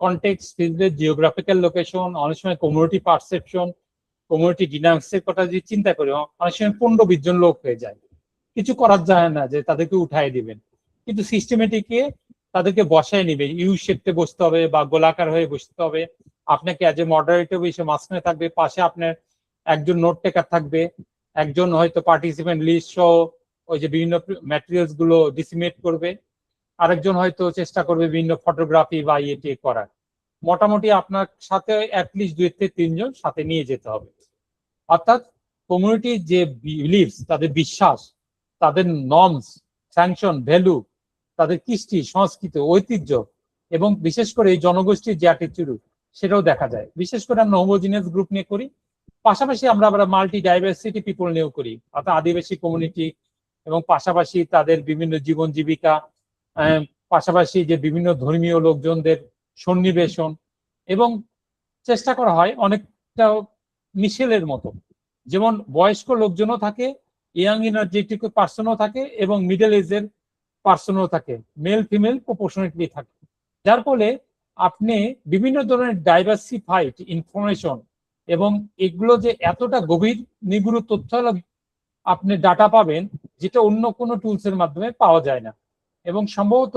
Context, geographical location, অনেক সময় community perception, community ডিনামিক্সের কথা যদি চিন্তা করি, অনেক সময় 15-20 জন লোক হয়ে যায়। কিছু করার যায় না যে তাদেরকে উঠাই দিবেন, কিন্তু সিস্টেমেটিকে তাদেরকে বসায় নিবে, ইউ শেপে বসতে হবে বা গোলাকার হয়ে বসতে হবে। আপনাকে অ্যাজ এ মডারেটর এসে মাঝখানে থাকবে, পাশে আপনার একজন নোট টেকার থাকবে, একজন হয়তো পার্টিসিপেন্ট লিস্ট সহ ওই যে বিভিন্ন ম্যাটেরিয়ালস গুলো ডিসিমেট করবে, আরেকজন হয়তো চেষ্টা করবে বিভিন্ন ফটোগ্রাফি বা ইয়ে করার। মোটামুটি আপনার সাথে অ্যাটলিস্ট 2 থেকে 3 জন সাথে নিয়ে যেতে হবে। অর্থাৎ কমিউনিটির যে বিলিভস, তাদের বিশ্বাস, তাদের নর্মস, স্যাংশন, ভ্যালু, তাদের কৃষ্টি, সংস্কৃতি, ঐতিহ্য এবং বিশেষ করে এই জনগোষ্ঠীর যে অ্যাটিটিউড, সেটাও দেখা যায়। বিশেষ করে আমরা হোমোজিনিয়াস গ্রুপ নিয়ে করি, পাশাপাশি আমরা আবার মাল্টি ডাইভার্সিটি পিপল নিয়েও করি, অর্থাৎ আদিবাসী কমিউনিটি এবং পাশাপাশি তাদের বিভিন্ন জীবন জীবিকা, পাশাপাশি যে বিভিন্ন ধর্মীয় লোকজনদের সন্নিবেশন, এবং চেষ্টা করা হয় অনেকটা মিশেলের মতো, যেমন বয়স্ক লোকজনও থাকে, ইয়াং এনার্জেটিক পার্সনও থাকে এবং মিডল এজের পার্সনও থাকে, মেল ফিমেল প্রপোর্শনেটলি থাকে। যার ফলে আপনি বিভিন্ন ধরনের ডাইভার্সিফাইড ইনফরমেশন এবং এগুলো যে এতটা গভীর নিগুড় তথ্য আপনি ডাটা পাবেন, যেটা অন্য কোনো টুলস এর মাধ্যমে পাওয়া যায় না। এবং সম্ভবত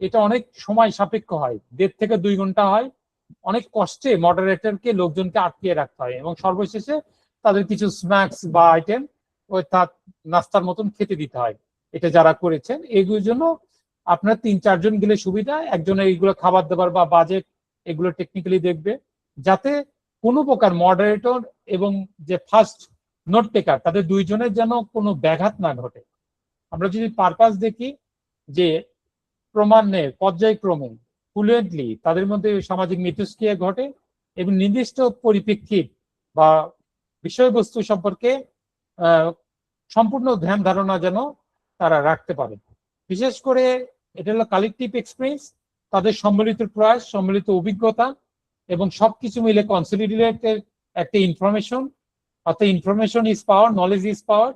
এটা অনেক সময় সাপেক্ষ হয়, 1.5 থেকে 2 ঘন্টা হয়, অনেক কষ্টে মডারেটরকে লোকজনকে আটকিয়ে রাখতে হয় এবং সর্বশেষে তাদের কিছু স্ন্যাক্স বা আইটেম অর্থাৎ নাস্তার মতন খেতে দিতে হয়। এটা যারা করেছেন এগুলোর জন্য আপনার 3-4 জন গেলে সুবিধা, একজনের এইগুলো খাবার দাবার বা বাজেট এগুলো টেকনিক্যালি দেখবে, যাতে কোনো প্রকার মডারেটর এবং যে ফার্স্ট নোট টেকার তাদের 2 জনের যেন কোনো ব্যাঘাত না ঘটে। আমরা যদি পারপাস দেখি যে ক্রমান্বয়ে পর্যায়ক্রমে ফ্লুয়েন্টলি তাদের মধ্যে সামাজিক মিথস্ক্রিয়া ঘটে এবং নির্দিষ্ট পরিপ্রেক্ষিত বা বিষয়বস্তু সম্পর্কে সম্পূর্ণ ধ্যান ধারণা যেন তারা রাখতে পারে। বিশেষ করে এটা হলো কালেকটিভ এক্সপিরিয়েন্স, তাদের সম্মিলিত প্রয়াস, সম্মিলিত অভিজ্ঞতা এবং সবকিছু মিলে কনসলিডেটেড একটা ইনফরমেশন, অর্থাৎ information is power, knowledge is power,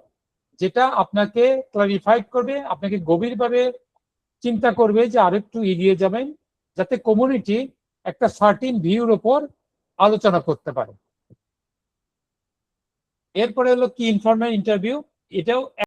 যেটা আপনাকে ক্লারিফাইড করবে, আপনাকে গভীরভাবে চিন্তা করবে যে আরেকটু এগিয়ে যাবেন, যাতে কমিউনিটি একটা সার্টিন ভিউর উপর আলোচনা করতে পারে। এরপরে হলো কি ইনফরমেশন ইন্টারভিউ, এটাও